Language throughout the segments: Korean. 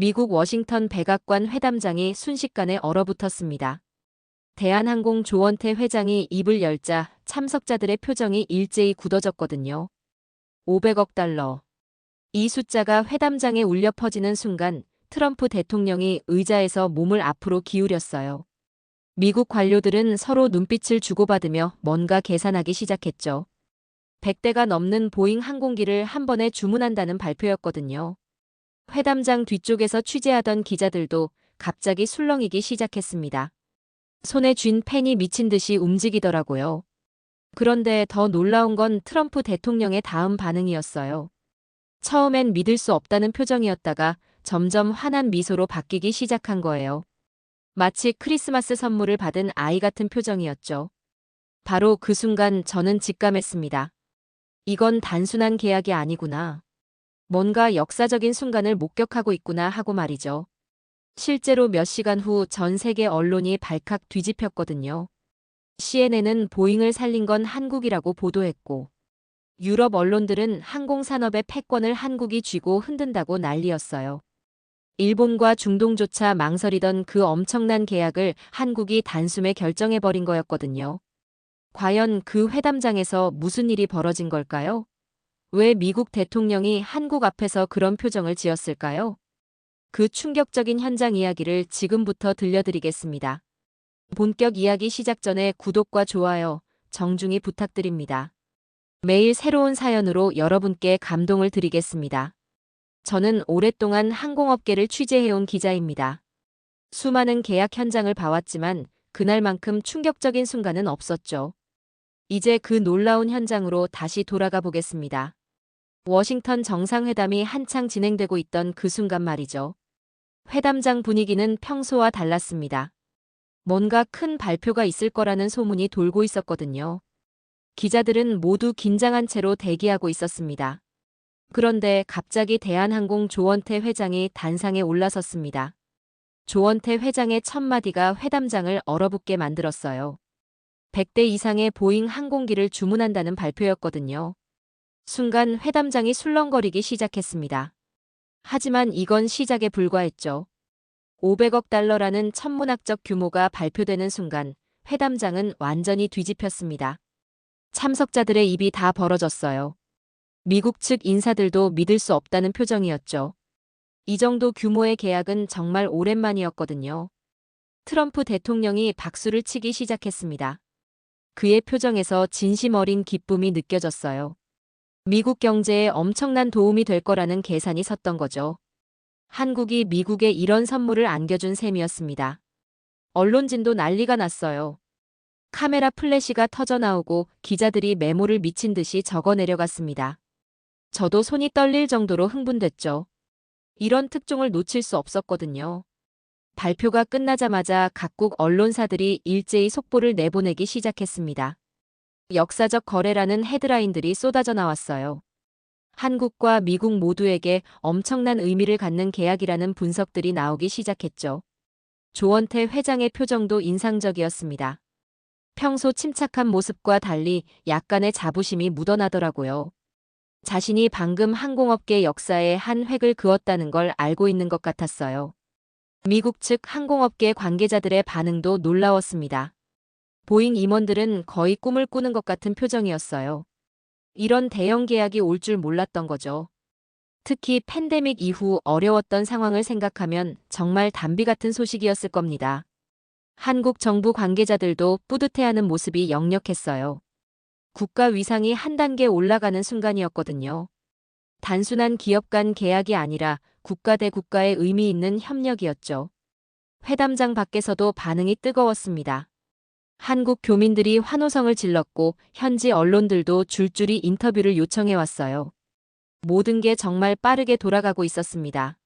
미국 워싱턴 백악관 회담장이 순식간에 얼어붙었습니다. 대한항공 조원태 회장이 입을 열자 참석자들의 표정이 일제히 굳어졌거든요. 500억 달러. 이 숫자가 회담장에 울려 퍼지는 순간 트럼프 대통령이 의자에서 몸을 앞으로 기울였어요. 미국 관료들은 서로 눈빛을 주고받으며 뭔가 계산하기 시작했죠. 100대가 넘는 보잉 항공기를 한 번에 주문한다는 발표였거든요. 회담장 뒤쪽에서 취재하던 기자들도 갑자기 술렁이기 시작했습니다. 손에 쥔 펜이 미친 듯이 움직이더라고요. 그런데 더 놀라운 건 트럼프 대통령의 다음 반응이었어요. 처음엔 믿을 수 없다는 표정이었다가 점점 환한 미소로 바뀌기 시작한 거예요. 마치 크리스마스 선물을 받은 아이 같은 표정이었죠. 바로 그 순간 저는 직감했습니다. 이건 단순한 계약이 아니구나. 뭔가 역사적인 순간을 목격하고 있구나 하고 말이죠. 실제로 몇 시간 후 전 세계 언론이 발칵 뒤집혔거든요. CNN은 보잉을 살린 건 한국이라고 보도했고, 유럽 언론들은 항공산업의 패권을 한국이 쥐고 흔든다고 난리였어요. 일본과 중동조차 망설이던 그 엄청난 계약을 한국이 단숨에 결정해버린 거였거든요. 과연 그 회담장에서 무슨 일이 벌어진 걸까요? 왜 미국 대통령이 한국 앞에서 그런 표정을 지었을까요? 그 충격적인 현장 이야기를 지금부터 들려드리겠습니다. 본격 이야기 시작 전에 구독과 좋아요, 정중히 부탁드립니다. 매일 새로운 사연으로 여러분께 감동을 드리겠습니다. 저는 오랫동안 항공업계를 취재해온 기자입니다. 수많은 계약 현장을 봐왔지만 그날만큼 충격적인 순간은 없었죠. 이제 그 놀라운 현장으로 다시 돌아가 보겠습니다. 워싱턴 정상회담이 한창 진행되고 있던 그 순간 말이죠. 회담장 분위기는 평소와 달랐습니다. 뭔가 큰 발표가 있을 거라는 소문이 돌고 있었거든요. 기자들은 모두 긴장한 채로 대기하고 있었습니다. 그런데 갑자기 대한항공 조원태 회장이 단상에 올라섰습니다. 조원태 회장의 첫 마디가 회담장을 얼어붙게 만들었어요. 100대 이상의 보잉 항공기를 주문한다는 발표였거든요. 순간 회담장이 술렁거리기 시작했습니다. 하지만 이건 시작에 불과했죠. 500억 달러라는 천문학적 규모가 발표되는 순간 회담장은 완전히 뒤집혔습니다. 참석자들의 입이 다 벌어졌어요. 미국 측 인사들도 믿을 수 없다는 표정이었죠. 이 정도 규모의 계약은 정말 오랜만이었거든요. 트럼프 대통령이 박수를 치기 시작했습니다. 그의 표정에서 진심 어린 기쁨이 느껴졌어요. 미국 경제에 엄청난 도움이 될 거라는 계산이 섰던 거죠. 한국이 미국에 이런 선물을 안겨준 셈이었습니다. 언론진도 난리가 났어요. 카메라 플래시가 터져나오고 기자들이 메모를 미친 듯이 적어 내려갔습니다. 저도 손이 떨릴 정도로 흥분됐죠. 이런 특종을 놓칠 수 없었거든요. 발표가 끝나자마자 각국 언론사들이 일제히 속보를 내보내기 시작했습니다. 역사적 거래라는 헤드라인들이 쏟아져 나왔어요. 한국과 미국 모두에게 엄청난 의미를 갖는 계약이라는 분석들이 나오기 시작했죠. 조원태 회장의 표정도 인상적이었습니다. 평소 침착한 모습과 달리 약간의 자부심이 묻어나더라고요. 자신이 방금 항공업계 역사에 한 획을 그었다는 걸 알고 있는 것 같았어요. 미국 측 항공업계 관계자들의 반응도 놀라웠습니다. 보잉 임원들은 거의 꿈을 꾸는 것 같은 표정이었어요. 이런 대형 계약이 올 줄 몰랐던 거죠. 특히 팬데믹 이후 어려웠던 상황을 생각하면 정말 단비 같은 소식이었을 겁니다. 한국 정부 관계자들도 뿌듯해하는 모습이 역력했어요. 국가 위상이 한 단계 올라가는 순간이었거든요. 단순한 기업 간 계약이 아니라 국가 대 국가의 의미 있는 협력이었죠. 회담장 밖에서도 반응이 뜨거웠습니다. 한국 교민들이 환호성을 질렀고 현지 언론들도 줄줄이 인터뷰를 요청해왔어요. 모든 게 정말 빠르게 돌아가고 있었습니다.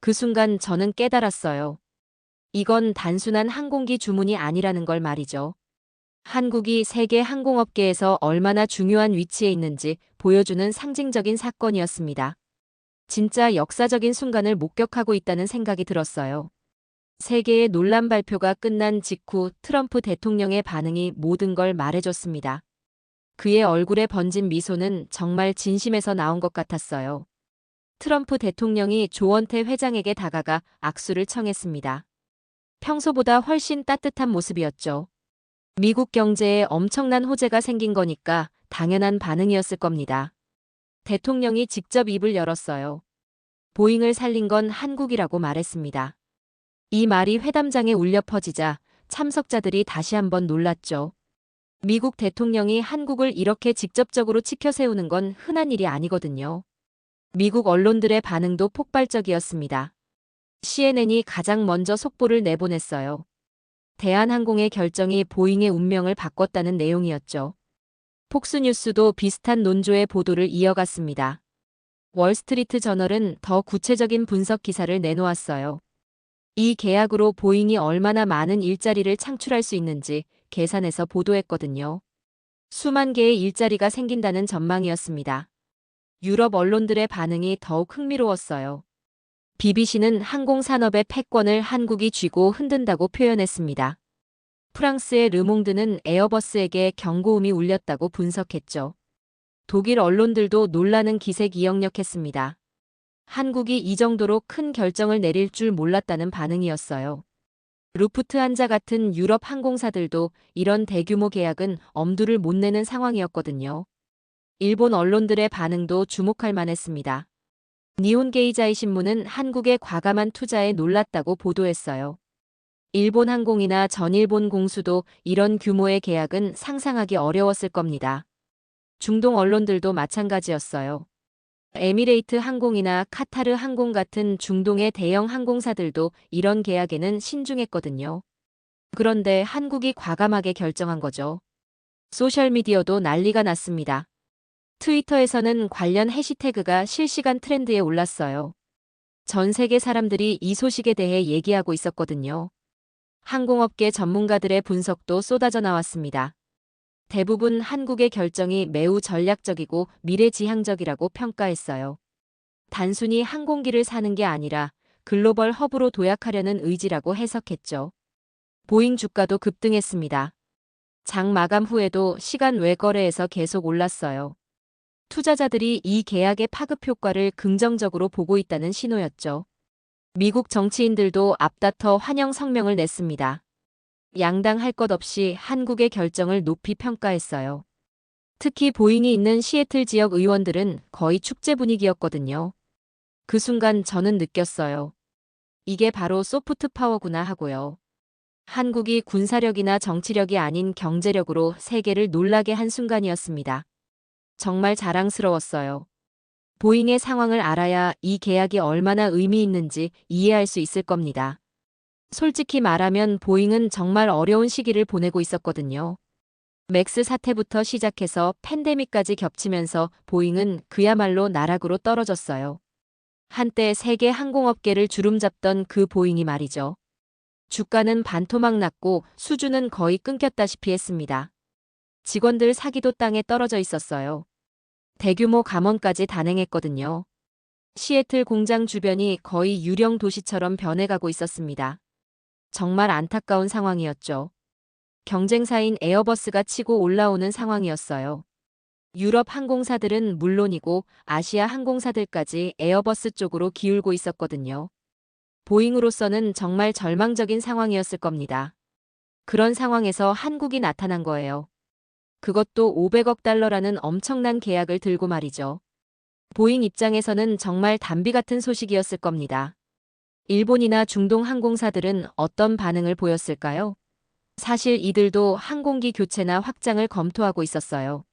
그 순간 저는 깨달았어요. 이건 단순한 항공기 주문이 아니라는 걸 말이죠. 한국이 세계 항공업계에서 얼마나 중요한 위치에 있는지 보여주는 상징적인 사건이었습니다. 진짜 역사적인 순간을 목격하고 있다는 생각이 들었어요. 세계의 논란 발표가 끝난 직후 트럼프 대통령의 반응이 모든 걸 말해줬습니다. 그의 얼굴에 번진 미소는 정말 진심에서 나온 것 같았어요. 트럼프 대통령이 조원태 회장에게 다가가 악수를 청했습니다. 평소보다 훨씬 따뜻한 모습이었죠. 미국 경제에 엄청난 호재가 생긴 거니까 당연한 반응이었을 겁니다. 대통령이 직접 입을 열었어요. 보잉을 살린 건 한국이라고 말했습니다. 이 말이 회담장에 울려 퍼지자 참석자들이 다시 한번 놀랐죠. 미국 대통령이 한국을 이렇게 직접적으로 치켜 세우는 건 흔한 일이 아니거든요. 미국 언론들의 반응도 폭발적이었습니다. CNN이 가장 먼저 속보를 내보냈어요. 대한항공의 결정이 보잉의 운명을 바꿨다는 내용이었죠. 폭스뉴스도 비슷한 논조의 보도를 이어갔습니다. 월스트리트 저널은 더 구체적인 분석 기사를 내놓았어요. 이 계약으로 보잉이 얼마나 많은 일자리를 창출할 수 있는지 계산해서 보도했거든요. 수만 개의 일자리가 생긴다는 전망이었습니다. 유럽 언론들의 반응이 더욱 흥미로웠어요. BBC는 항공산업의 패권을 한국이 쥐고 흔든다고 표현했습니다. 프랑스의 르몽드는 에어버스에게 경고음이 울렸다고 분석했죠. 독일 언론들도 놀라는 기색이 역력했습니다. 한국이 이 정도로 큰 결정을 내릴 줄 몰랐다는 반응이었어요. 루프트한자 같은 유럽 항공사들도 이런 대규모 계약은 엄두를 못 내는 상황이었거든요. 일본 언론들의 반응도 주목할 만했습니다. 니혼게이자이 신문은 한국의 과감한 투자에 놀랐다고 보도했어요. 일본 항공이나 전일본 공수도 이런 규모의 계약은 상상하기 어려웠을 겁니다. 중동 언론들도 마찬가지였어요. 에미레이트 항공이나 카타르 항공 같은 중동의 대형 항공사들도 이런 계약에는 신중했거든요. 그런데 한국이 과감하게 결정한 거죠. 소셜미디어도 난리가 났습니다. 트위터에서는 관련 해시태그가 실시간 트렌드에 올랐어요. 전 세계 사람들이 이 소식에 대해 얘기하고 있었거든요. 항공업계 전문가들의 분석도 쏟아져 나왔습니다. 대부분 한국의 결정이 매우 전략적이고 미래지향적이라고 평가했어요. 단순히 항공기를 사는 게 아니라 글로벌 허브로 도약하려는 의지라고 해석했죠. 보잉 주가도 급등했습니다. 장 마감 후에도 시간 외 거래에서 계속 올랐어요. 투자자들이 이 계약의 파급 효과를 긍정적으로 보고 있다는 신호였죠. 미국 정치인들도 앞다퉈 환영 성명을 냈습니다. 양당 할 것 없이 한국의 결정을 높이 평가했어요. 특히 보잉이 있는 시애틀 지역 의원들은 거의 축제 분위기였거든요. 그 순간 저는 느꼈어요. 이게 바로 소프트 파워구나 하고요. 한국이 군사력이나 정치력이 아닌 경제력으로 세계를 놀라게 한 순간이었습니다. 정말 자랑스러웠어요. 보잉의 상황을 알아야 이 계약이 얼마나 의미 있는지 이해할 수 있을 겁니다. 솔직히 말하면 보잉은 정말 어려운 시기를 보내고 있었거든요. 맥스 사태부터 시작해서 팬데믹까지 겹치면서 보잉은 그야말로 나락으로 떨어졌어요. 한때 세계 항공업계를 주름잡던 그 보잉이 말이죠. 주가는 반토막 났고 수주는 거의 끊겼다시피 했습니다. 직원들 사기도 땅에 떨어져 있었어요. 대규모 감원까지 단행했거든요. 시애틀 공장 주변이 거의 유령 도시처럼 변해가고 있었습니다. 정말 안타까운 상황이었죠. 경쟁사인 에어버스가 치고 올라오는 상황이었어요. 유럽 항공사들은 물론이고 아시아 항공사들까지 에어버스 쪽으로 기울고 있었거든요. 보잉으로서는 정말 절망적인 상황이었을 겁니다. 그런 상황에서 한국이 나타난 거예요. 그것도 500억 달러라는 엄청난 계약을 들고 말이죠. 보잉 입장에서는 정말 단비 같은 소식이었을 겁니다. 일본이나 중동 항공사들은 어떤 반응을 보였을까요? 사실 이들도 항공기 교체나 확장을 검토하고 있었어요.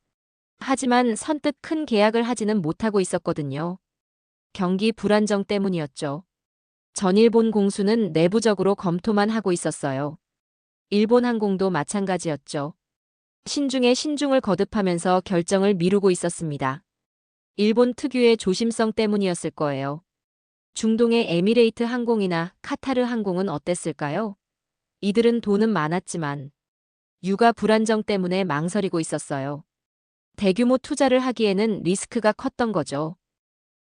하지만 선뜻 큰 계약을 하지는 못하고 있었거든요. 경기 불안정 때문이었죠. 전일본 공수는 내부적으로 검토만 하고 있었어요. 일본 항공도 마찬가지였죠. 신중에 신중을 거듭하면서 결정을 미루고 있었습니다. 일본 특유의 조심성 때문이었을 거예요. 중동의 에미레이트 항공이나 카타르 항공은 어땠을까요? 이들은 돈은 많았지만 유가 불안정 때문에 망설이고 있었어요. 대규모 투자를 하기에는 리스크가 컸던 거죠.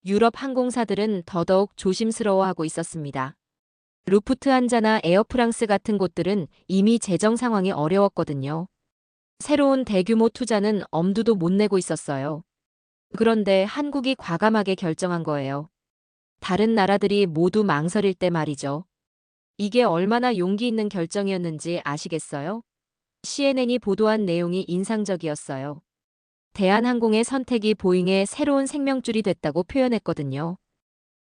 유럽 항공사들은 더더욱 조심스러워하고 있었습니다. 루프트한자나 에어프랑스 같은 곳들은 이미 재정 상황이 어려웠거든요. 새로운 대규모 투자는 엄두도 못 내고 있었어요. 그런데 한국이 과감하게 결정한 거예요. 다른 나라들이 모두 망설일 때 말이죠. 이게 얼마나 용기 있는 결정이었는지 아시겠어요? CNN이 보도한 내용이 인상적이었어요. 대한항공의 선택이 보잉의 새로운 생명줄이 됐다고 표현했거든요.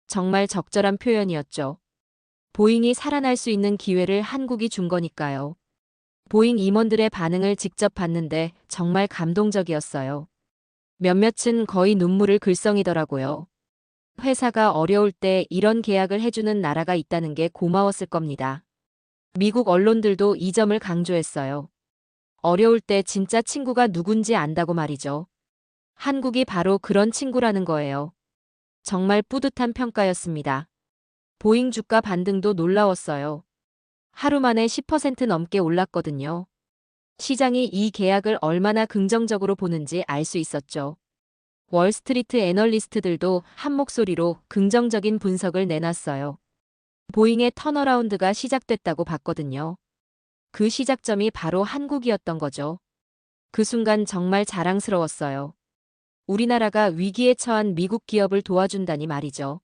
정말 적절한 표현이었죠. 보잉이 살아날 수 있는 기회를 한국이 준 거니까요. 보잉 임원들의 반응을 직접 봤는데 정말 감동적이었어요. 몇몇은 거의 눈물을 글썽이더라고요. 회사가 어려울 때 이런 계약을 해주는 나라가 있다는 게 고마웠을 겁니다. 미국 언론들도 이 점을 강조했어요. 어려울 때 진짜 친구가 누군지 안다고 말이죠. 한국이 바로 그런 친구라는 거예요. 정말 뿌듯한 평가였습니다. 보잉 주가 반등도 놀라웠어요. 하루 만에 10% 넘게 올랐거든요. 시장이 이 계약을 얼마나 긍정적으로 보는지 알 수 있었죠. 월스트리트 애널리스트들도 한 목소리로 긍정적인 분석을 내놨어요. 보잉의 턴어라운드가 시작됐다고 봤거든요. 그 시작점이 바로 한국이었던 거죠. 그 순간 정말 자랑스러웠어요. 우리나라가 위기에 처한 미국 기업을 도와준다니 말이죠.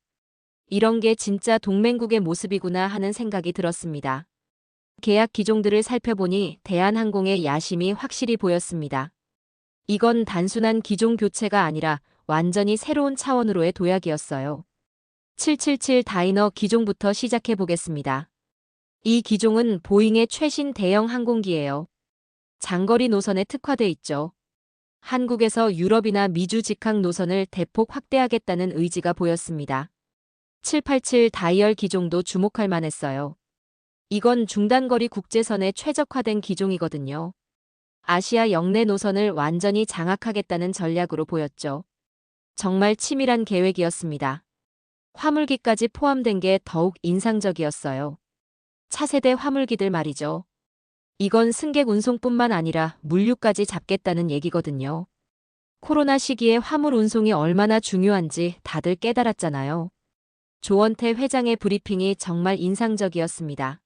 이런 게 진짜 동맹국의 모습이구나 하는 생각이 들었습니다. 계약 기종들을 살펴보니 대한항공의 야심이 확실히 보였습니다. 이건 단순한 기종 교체가 아니라 완전히 새로운 차원으로의 도약이었어요. 777 다이너 기종부터 시작해 보겠습니다. 이 기종은 보잉의 최신 대형 항공기예요. 장거리 노선에 특화돼 있죠. 한국에서 유럽이나 미주 직항 노선을 대폭 확대하겠다는 의지가 보였습니다. 787 다이얼 기종도 주목할 만했어요. 이건 중단거리 국제선에 최적화된 기종이거든요. 아시아 역내 노선을 완전히 장악하겠다는 전략으로 보였죠. 정말 치밀한 계획이었습니다. 화물기까지 포함된 게 더욱 인상적이었어요. 차세대 화물기들 말이죠. 이건 승객 운송뿐만 아니라 물류까지 잡겠다는 얘기거든요. 코로나 시기에 화물 운송이 얼마나 중요한지 다들 깨달았잖아요. 조원태 회장의 브리핑이 정말 인상적이었습니다.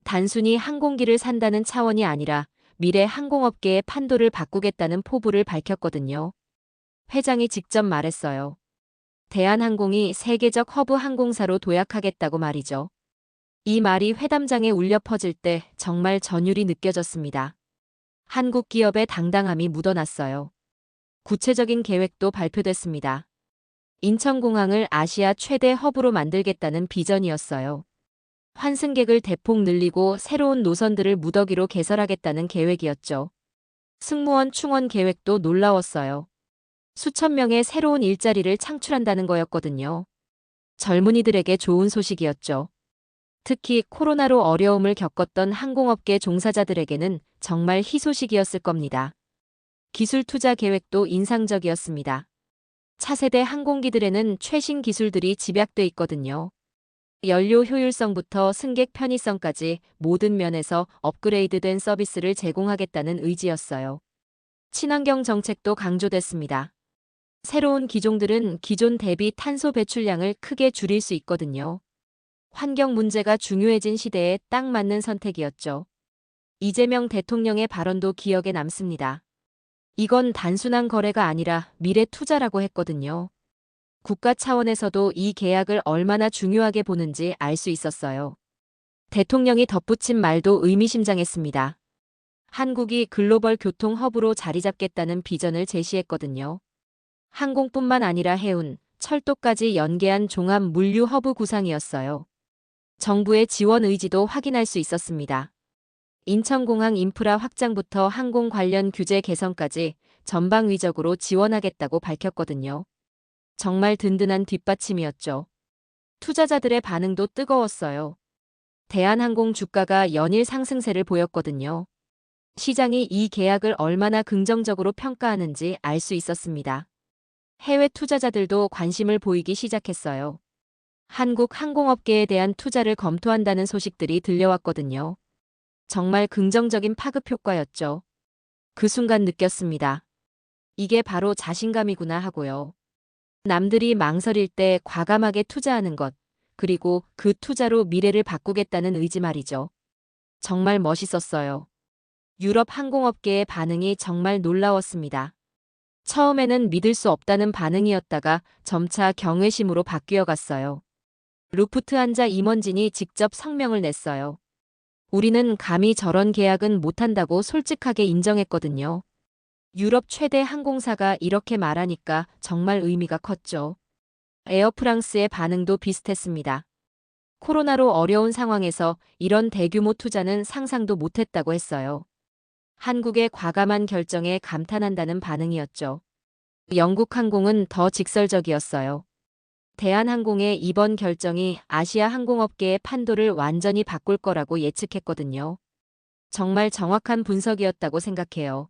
단순히 항공기를 산다는 차원이 아니라 미래 항공업계의 판도를 바꾸겠다는 포부를 밝혔거든요. 회장이 직접 말했어요. 대한항공이 세계적 허브 항공사로 도약하겠다고 말이죠. 이 말이 회담장에 울려 퍼질 때 정말 전율이 느껴졌습니다. 한국 기업의 당당함이 묻어났어요. 구체적인 계획도 발표됐습니다. 인천공항을 아시아 최대 허브로 만들겠다는 비전이었어요. 환승객을 대폭 늘리고 새로운 노선들을 무더기로 개설하겠다는 계획이었죠. 승무원 충원 계획도 놀라웠어요. 수천 명의 새로운 일자리를 창출한다는 거였거든요. 젊은이들에게 좋은 소식이었죠. 특히 코로나로 어려움을 겪었던 항공업계 종사자들에게는 정말 희소식이었을 겁니다. 기술 투자 계획도 인상적이었습니다. 차세대 항공기들에는 최신 기술들이 집약돼 있거든요. 연료 효율성부터 승객 편의성까지 모든 면에서 업그레이드된 서비스를 제공하겠다는 의지였어요. 친환경 정책도 강조됐습니다. 새로운 기종들은 기존 대비 탄소 배출량을 크게 줄일 수 있거든요. 환경 문제가 중요해진 시대에 딱 맞는 선택이었죠. 이재명 대통령의 발언도 기억에 남습니다. 이건 단순한 거래가 아니라 미래 투자라고 했거든요. 국가 차원에서도 이 계약을 얼마나 중요하게 보는지 알 수 있었어요. 대통령이 덧붙인 말도 의미심장했습니다. 한국이 글로벌 교통 허브로 자리 잡겠다는 비전을 제시했거든요. 항공뿐만 아니라 해운, 철도까지 연계한 종합 물류 허브 구상이었어요. 정부의 지원 의지도 확인할 수 있었습니다. 인천공항 인프라 확장부터 항공 관련 규제 개선까지 전방위적으로 지원하겠다고 밝혔거든요. 정말 든든한 뒷받침이었죠. 투자자들의 반응도 뜨거웠어요. 대한항공 주가가 연일 상승세를 보였거든요. 시장이 이 계약을 얼마나 긍정적으로 평가하는지 알 수 있었습니다. 해외 투자자들도 관심을 보이기 시작했어요. 한국 항공업계에 대한 투자를 검토한다는 소식들이 들려왔거든요. 정말 긍정적인 파급 효과였죠. 그 순간 느꼈습니다. 이게 바로 자신감이구나 하고요. 남들이 망설일 때 과감하게 투자하는 것, 그리고 그 투자로 미래를 바꾸겠다는 의지 말이죠. 정말 멋있었어요. 유럽 항공업계의 반응이 정말 놀라웠습니다. 처음에는 믿을 수 없다는 반응이었다가 점차 경외심으로 바뀌어 갔어요. 루프트한자 임원진이 직접 성명을 냈어요. 우리는 감히 저런 계약은 못한다고 솔직하게 인정했거든요. 유럽 최대 항공사가 이렇게 말하니까 정말 의미가 컸죠. 에어프랑스의 반응도 비슷했습니다. 코로나로 어려운 상황에서 이런 대규모 투자는 상상도 못했다고 했어요. 한국의 과감한 결정에 감탄한다는 반응이었죠. 영국항공은 더 직설적이었어요. 대한항공의 이번 결정이 아시아 항공업계의 판도를 완전히 바꿀 거라고 예측했거든요. 정말 정확한 분석이었다고 생각해요.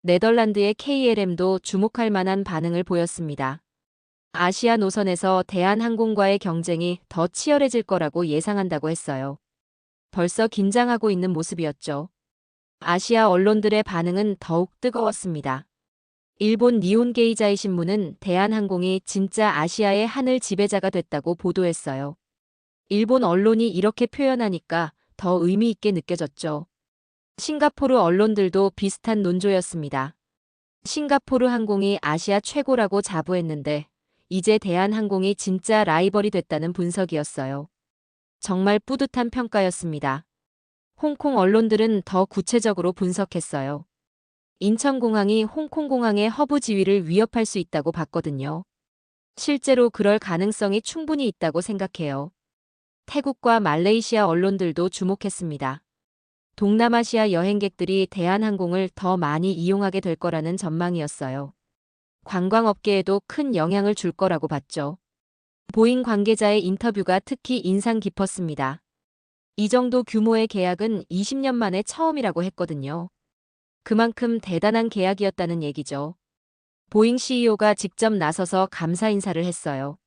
네덜란드의 KLM도 주목할 만한 반응을 보였습니다. 아시아 노선에서 대한항공과의 경쟁이 더 치열해질 거라고 예상한다고 했어요. 벌써 긴장하고 있는 모습이었죠. 아시아 언론들의 반응은 더욱 뜨거웠습니다. 일본 니혼게이자이 신문은 대한항공이 진짜 아시아의 하늘 지배자가 됐다고 보도했어요. 일본 언론이 이렇게 표현하니까 더 의미 있게 느껴졌죠. 싱가포르 언론들도 비슷한 논조였습니다. 싱가포르 항공이 아시아 최고라고 자부했는데 이제 대한항공이 진짜 라이벌이 됐다는 분석이었어요. 정말 뿌듯한 평가였습니다. 홍콩 언론들은 더 구체적으로 분석했어요. 인천공항이 홍콩공항의 허브 지위를 위협할 수 있다고 봤거든요. 실제로 그럴 가능성이 충분히 있다고 생각해요. 태국과 말레이시아 언론들도 주목했습니다. 동남아시아 여행객들이 대한항공을 더 많이 이용하게 될 거라는 전망이었어요. 관광업계에도 큰 영향을 줄 거라고 봤죠. 보잉 관계자의 인터뷰가 특히 인상 깊었습니다. 이 정도 규모의 계약은 20년 만에 처음이라고 했거든요. 그만큼 대단한 계약이었다는 얘기죠. 보잉 CEO가 직접 나서서 감사 인사를 했어요.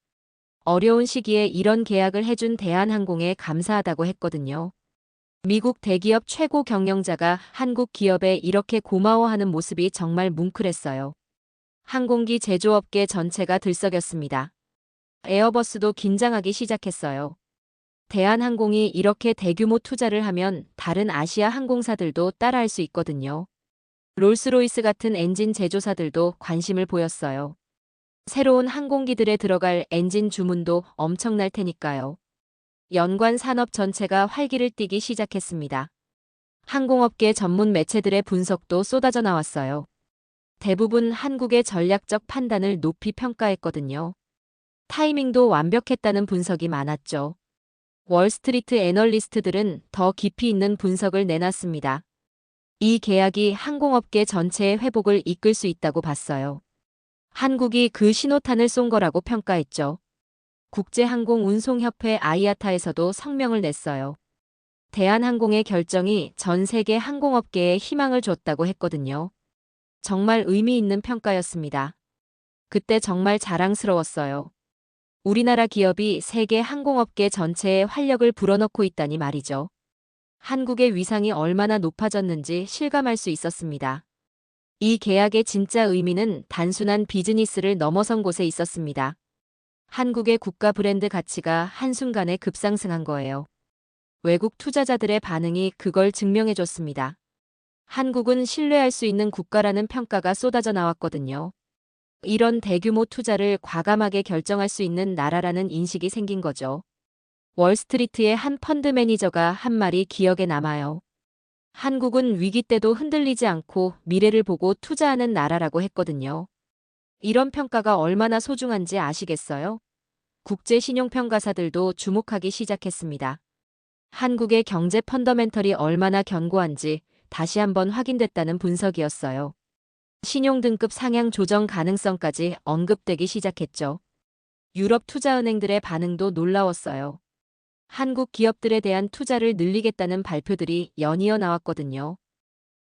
어려운 시기에 이런 계약을 해준 대한항공에 감사하다고 했거든요. 미국 대기업 최고 경영자가 한국 기업에 이렇게 고마워하는 모습이 정말 뭉클했어요. 항공기 제조업계 전체가 들썩였습니다. 에어버스도 긴장하기 시작했어요. 대한항공이 이렇게 대규모 투자를 하면 다른 아시아 항공사들도 따라할 수 있거든요. 롤스로이스 같은 엔진 제조사들도 관심을 보였어요. 새로운 항공기들에 들어갈 엔진 주문도 엄청날 테니까요. 연관 산업 전체가 활기를 띠기 시작했습니다. 항공업계 전문 매체들의 분석도 쏟아져 나왔어요. 대부분 한국의 전략적 판단을 높이 평가했거든요. 타이밍도 완벽했다는 분석이 많았죠. 월스트리트 애널리스트들은 더 깊이 있는 분석을 내놨습니다. 이 계약이 항공업계 전체의 회복을 이끌 수 있다고 봤어요. 한국이 그 신호탄을 쏜 거라고 평가했죠. 국제항공운송협회 아이아타에서도 성명을 냈어요. 대한항공의 결정이 전 세계 항공업계에 희망을 줬다고 했거든요. 정말 의미 있는 평가였습니다. 그때 정말 자랑스러웠어요. 우리나라 기업이 세계 항공업계 전체에 활력을 불어넣고 있다니 말이죠. 한국의 위상이 얼마나 높아졌는지 실감할 수 있었습니다. 이 계약의 진짜 의미는 단순한 비즈니스를 넘어선 곳에 있었습니다. 한국의 국가 브랜드 가치가 한순간에 급상승한 거예요. 외국 투자자들의 반응이 그걸 증명해줬습니다. 한국은 신뢰할 수 있는 국가라는 평가가 쏟아져 나왔거든요. 이런 대규모 투자를 과감하게 결정할 수 있는 나라라는 인식이 생긴 거죠. 월스트리트의 한 펀드 매니저가 한 말이 기억에 남아요. 한국은 위기 때도 흔들리지 않고 미래를 보고 투자하는 나라라고 했거든요. 이런 평가가 얼마나 소중한지 아시겠어요? 국제 신용평가사들도 주목하기 시작했습니다. 한국의 경제 펀더멘털이 얼마나 견고한지 다시 한번 확인됐다는 분석이었어요. 신용등급 상향 조정 가능성까지 언급되기 시작했죠. 유럽 투자은행들의 반응도 놀라웠어요. 한국 기업들에 대한 투자를 늘리겠다는 발표들이 연이어 나왔거든요.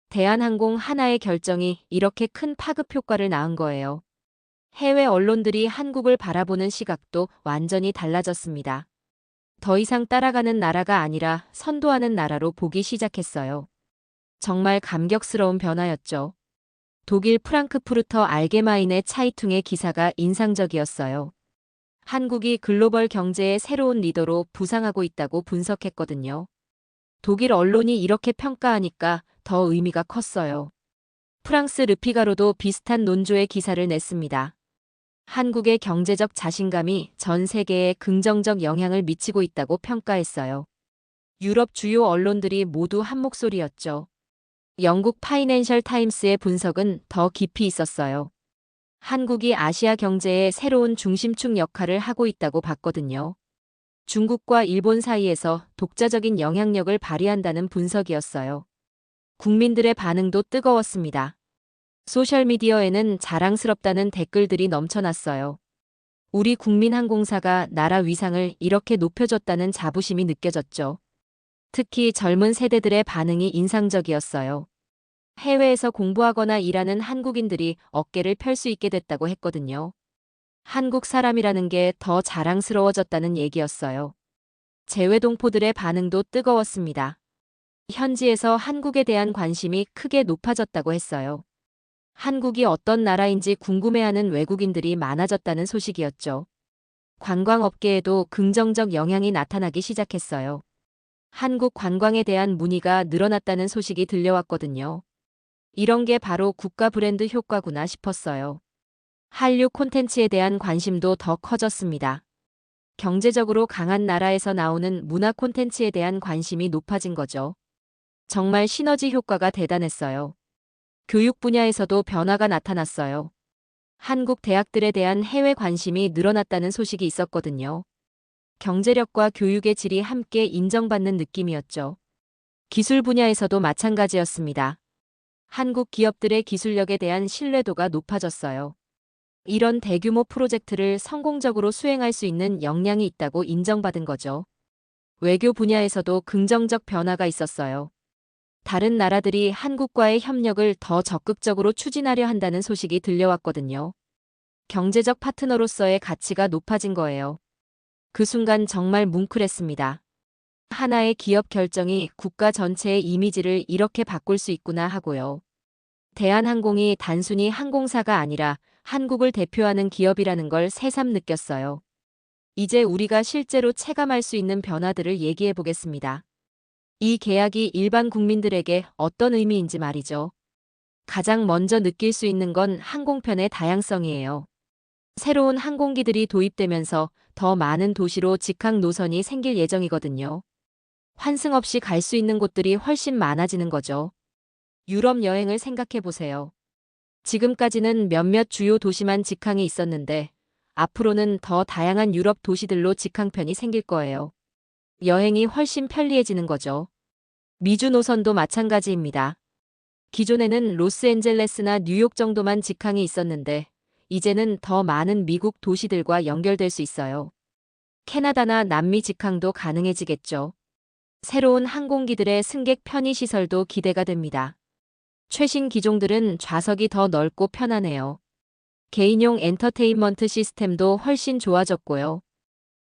대한항공 하나의 결정이 이렇게 큰 파급 효과를 낳은 거예요. 해외 언론들이 한국을 바라보는 시각도 완전히 달라졌습니다. 더 이상 따라가는 나라가 아니라 선도하는 나라로 보기 시작했어요. 정말 감격스러운 변화였죠. 독일 프랑크푸르터 알게마인의 차이퉁의 기사가 인상적이었어요. 한국이 글로벌 경제의 새로운 리더로 부상하고 있다고 분석했거든요. 독일 언론이 이렇게 평가하니까 더 의미가 컸어요. 프랑스 르피가로도 비슷한 논조의 기사를 냈습니다. 한국의 경제적 자신감이 전 세계에 긍정적 영향을 미치고 있다고 평가했어요. 유럽 주요 언론들이 모두 한 목소리였죠. 영국 파이낸셜 타임스의 분석은 더 깊이 있었어요. 한국이 아시아 경제의 새로운 중심축 역할을 하고 있다고 봤거든요. 중국과 일본 사이에서 독자적인 영향력을 발휘한다는 분석이었어요. 국민들의 반응도 뜨거웠습니다. 소셜미디어에는 자랑스럽다는 댓글들이 넘쳐났어요. 우리 국민항공사가 나라 위상을 이렇게 높여줬다는 자부심이 느껴졌죠. 특히 젊은 세대들의 반응이 인상적이었어요. 해외에서 공부하거나 일하는 한국인들이 어깨를 펼 수 있게 됐다고 했거든요. 한국 사람이라는 게 더 자랑스러워졌다는 얘기였어요. 재외동포들의 반응도 뜨거웠습니다. 현지에서 한국에 대한 관심이 크게 높아졌다고 했어요. 한국이 어떤 나라인지 궁금해하는 외국인들이 많아졌다는 소식이었죠. 관광업계에도 긍정적 영향이 나타나기 시작했어요. 한국 관광에 대한 문의가 늘어났다는 소식이 들려왔거든요. 이런 게 바로 국가 브랜드 효과구나 싶었어요. 한류 콘텐츠에 대한 관심도 더 커졌습니다. 경제적으로 강한 나라에서 나오는 문화 콘텐츠에 대한 관심이 높아진 거죠. 정말 시너지 효과가 대단했어요. 교육 분야에서도 변화가 나타났어요. 한국 대학들에 대한 해외 관심이 늘어났다는 소식이 있었거든요. 경제력과 교육의 질이 함께 인정받는 느낌이었죠. 기술 분야에서도 마찬가지였습니다. 한국 기업들의 기술력에 대한 신뢰도가 높아졌어요. 이런 대규모 프로젝트를 성공적으로 수행할 수 있는 역량이 있다고 인정받은 거죠. 외교 분야에서도 긍정적 변화가 있었어요. 다른 나라들이 한국과의 협력을 더 적극적으로 추진하려 한다는 소식이 들려왔거든요. 경제적 파트너로서의 가치가 높아진 거예요. 그 순간 정말 뭉클했습니다. 하나의 기업 결정이 국가 전체의 이미지를 이렇게 바꿀 수 있구나 하고요. 대한항공이 단순히 항공사가 아니라 한국을 대표하는 기업이라는 걸 새삼 느꼈어요. 이제 우리가 실제로 체감할 수 있는 변화들을 얘기해 보겠습니다. 이 계약이 일반 국민들에게 어떤 의미인지 말이죠. 가장 먼저 느낄 수 있는 건 항공편의 다양성이에요. 새로운 항공기들이 도입되면서 더 많은 도시로 직항 노선이 생길 예정이거든요. 환승 없이 갈 수 있는 곳들이 훨씬 많아지는 거죠. 유럽 여행을 생각해 보세요. 지금까지는 몇몇 주요 도시만 직항이 있었는데 앞으로는 더 다양한 유럽 도시들로 직항편이 생길 거예요. 여행이 훨씬 편리해지는 거죠. 미주 노선도 마찬가지입니다. 기존에는 로스앤젤레스나 뉴욕 정도만 직항이 있었는데 이제는 더 많은 미국 도시들과 연결될 수 있어요. 캐나다나 남미 직항도 가능해지겠죠. 새로운 항공기들의 승객 편의 시설도 기대가 됩니다. 최신 기종들은 좌석이 더 넓고 편하네요. 개인용 엔터테인먼트 시스템도 훨씬 좋아졌고요.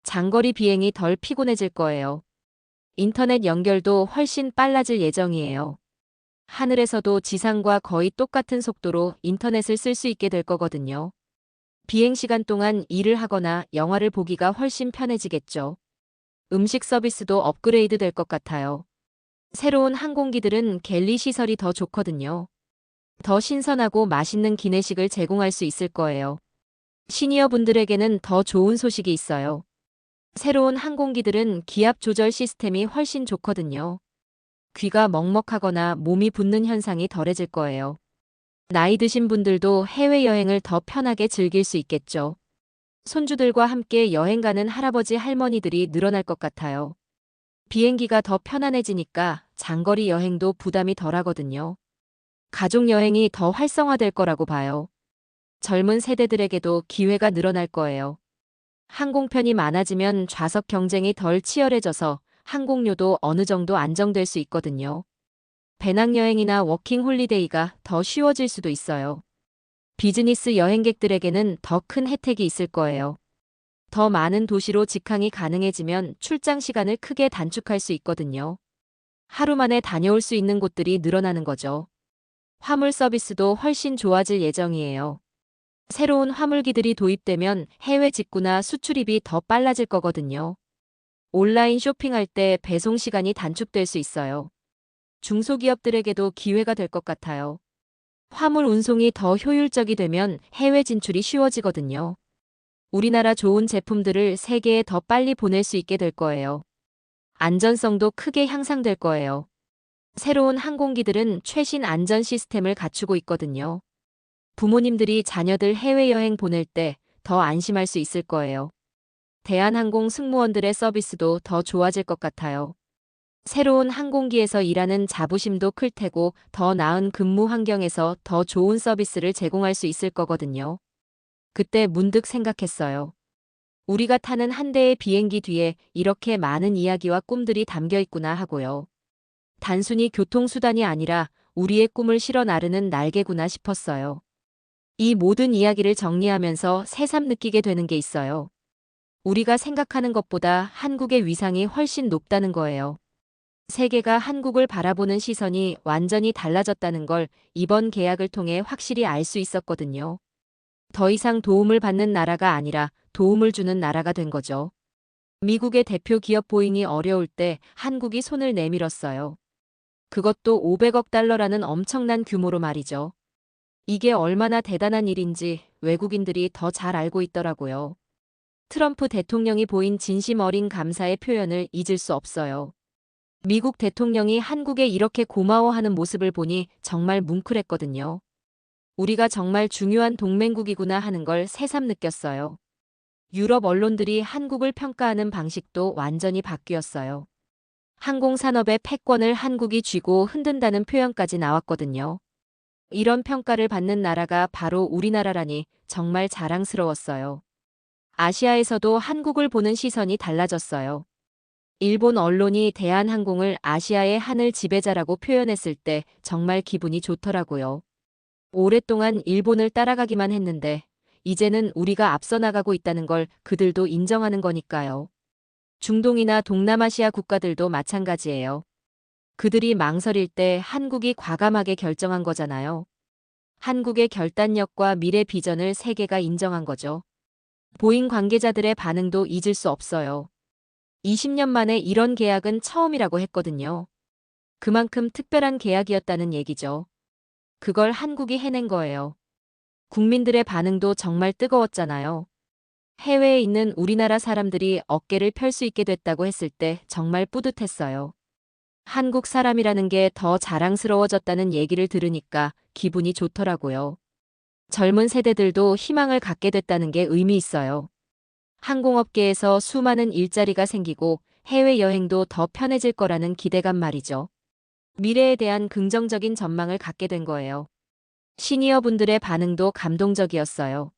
장거리 비행이 덜 피곤해질 거예요. 인터넷 연결도 훨씬 빨라질 예정이에요. 하늘에서도 지상과 거의 똑같은 속도로 인터넷을 쓸 수 있게 될 거거든요. 비행 시간 동안 일을 하거나 영화를 보기가 훨씬 편해지겠죠. 음식 서비스도 업그레이드 될 것 같아요. 새로운 항공기들은 갤리 시설이 더 좋거든요. 더 신선하고 맛있는 기내식을 제공할 수 있을 거예요. 시니어 분들에게는 더 좋은 소식이 있어요. 새로운 항공기들은 기압 조절 시스템이 훨씬 좋거든요. 귀가 먹먹하거나 몸이 붓는 현상이 덜해질 거예요. 나이 드신 분들도 해외여행을 더 편하게 즐길 수 있겠죠. 손주들과 함께 여행 가는 할아버지 할머니들이 늘어날 것 같아요. 비행기가 더 편안해지니까 장거리 여행도 부담이 덜하거든요. 가족 여행이 더 활성화될 거라고 봐요. 젊은 세대들에게도 기회가 늘어날 거예요. 항공편이 많아지면 좌석 경쟁이 덜 치열해져서 항공료도 어느 정도 안정될 수 있거든요. 배낭여행이나 워킹 홀리데이가 더 쉬워질 수도 있어요. 비즈니스 여행객들에게는 더 큰 혜택이 있을 거예요. 더 많은 도시로 직항이 가능해지면 출장 시간을 크게 단축할 수 있거든요. 하루 만에 다녀올 수 있는 곳들이 늘어나는 거죠. 화물 서비스도 훨씬 좋아질 예정이에요. 새로운 화물기들이 도입되면 해외 직구나 수출입이 더 빨라질 거거든요. 온라인 쇼핑할 때 배송 시간이 단축될 수 있어요. 중소기업들에게도 기회가 될 것 같아요. 화물 운송이 더 효율적이 되면 해외 진출이 쉬워지거든요. 우리나라 좋은 제품들을 세계에 더 빨리 보낼 수 있게 될 거예요. 안전성도 크게 향상될 거예요. 새로운 항공기들은 최신 안전 시스템을 갖추고 있거든요. 부모님들이 자녀들 해외여행 보낼 때 더 안심할 수 있을 거예요. 대한항공 승무원들의 서비스도 더 좋아질 것 같아요. 새로운 항공기에서 일하는 자부심도 클 테고 더 나은 근무 환경에서 더 좋은 서비스를 제공할 수 있을 거거든요. 그때 문득 생각했어요. 우리가 타는 한 대의 비행기 뒤에 이렇게 많은 이야기와 꿈들이 담겨 있구나 하고요. 단순히 교통수단이 아니라 우리의 꿈을 실어 나르는 날개구나 싶었어요. 이 모든 이야기를 정리하면서 새삼 느끼게 되는 게 있어요. 우리가 생각하는 것보다 한국의 위상이 훨씬 높다는 거예요. 세계가 한국을 바라보는 시선이 완전히 달라졌다는 걸 이번 계약을 통해 확실히 알 수 있었거든요. 더 이상 도움을 받는 나라가 아니라 도움을 주는 나라가 된 거죠. 미국의 대표 기업 보잉이 어려울 때 한국이 손을 내밀었어요. 그것도 500억 달러라는 엄청난 규모로 말이죠. 이게 얼마나 대단한 일인지 외국인들이 더 잘 알고 있더라고요. 트럼프 대통령이 보인 진심 어린 감사의 표현을 잊을 수 없어요. 미국 대통령이 한국에 이렇게 고마워하는 모습을 보니 정말 뭉클했거든요. 우리가 정말 중요한 동맹국이구나 하는 걸 새삼 느꼈어요. 유럽 언론들이 한국을 평가하는 방식도 완전히 바뀌었어요. 항공산업의 패권을 한국이 쥐고 흔든다는 표현까지 나왔거든요. 이런 평가를 받는 나라가 바로 우리나라라니 정말 자랑스러웠어요. 아시아에서도 한국을 보는 시선이 달라졌어요. 일본 언론이 대한항공을 아시아의 하늘 지배자라고 표현했을 때 정말 기분이 좋더라고요. 오랫동안 일본을 따라가기만 했는데 이제는 우리가 앞서 나가고 있다는 걸 그들도 인정하는 거니까요. 중동이나 동남아시아 국가들도 마찬가지예요. 그들이 망설일 때 한국이 과감하게 결정한 거잖아요. 한국의 결단력과 미래 비전을 세계가 인정한 거죠. 보잉 관계자들의 반응도 잊을 수 없어요. 20년 만에 이런 계약은 처음이라고 했거든요. 그만큼 특별한 계약이었다는 얘기죠. 그걸 한국이 해낸 거예요. 국민들의 반응도 정말 뜨거웠잖아요. 해외에 있는 우리나라 사람들이 어깨를 펼 수 있게 됐다고 했을 때 정말 뿌듯했어요. 한국 사람이라는 게 더 자랑스러워졌다는 얘기를 들으니까 기분이 좋더라고요. 젊은 세대들도 희망을 갖게 됐다는 게 의미 있어요. 항공업계에서 수많은 일자리가 생기고 해외여행도 더 편해질 거라는 기대감 말이죠. 미래에 대한 긍정적인 전망을 갖게 된 거예요. 시니어분들의 반응도 감동적이었어요.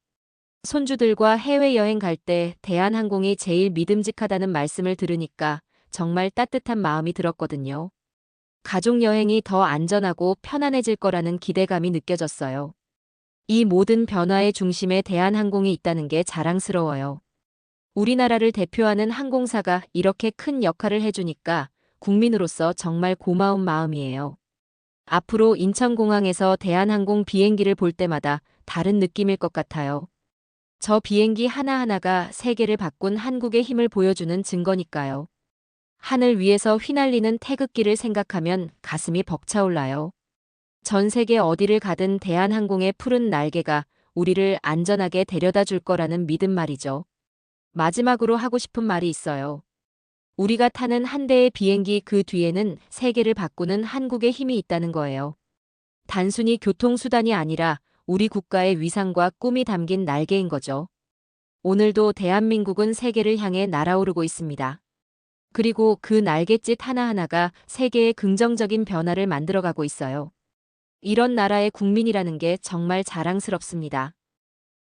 손주들과 해외여행 갈 때 대한항공이 제일 믿음직하다는 말씀을 들으니까 정말 따뜻한 마음이 들었거든요. 가족여행이 더 안전하고 편안해질 거라는 기대감이 느껴졌어요. 이 모든 변화의 중심에 대한항공이 있다는 게 자랑스러워요. 우리나라를 대표하는 항공사가 이렇게 큰 역할을 해주니까 국민으로서 정말 고마운 마음이에요. 앞으로 인천공항에서 대한항공 비행기를 볼 때마다 다른 느낌일 것 같아요. 저 비행기 하나하나가 세계를 바꾼 한국의 힘을 보여주는 증거니까요. 하늘 위에서 휘날리는 태극기를 생각하면 가슴이 벅차올라요. 전 세계 어디를 가든 대한항공의 푸른 날개가 우리를 안전하게 데려다 줄 거라는 믿음 말이죠. 마지막으로 하고 싶은 말이 있어요. 우리가 타는 한 대의 비행기 그 뒤에는 세계를 바꾸는 한국의 힘이 있다는 거예요. 단순히 교통수단이 아니라 우리 국가의 위상과 꿈이 담긴 날개인 거죠. 오늘도 대한민국은 세계를 향해 날아오르고 있습니다. 그리고 그 날갯짓 하나하나가 세계의 긍정적인 변화를 만들어가고 있어요. 이런 나라의 국민이라는 게 정말 자랑스럽습니다.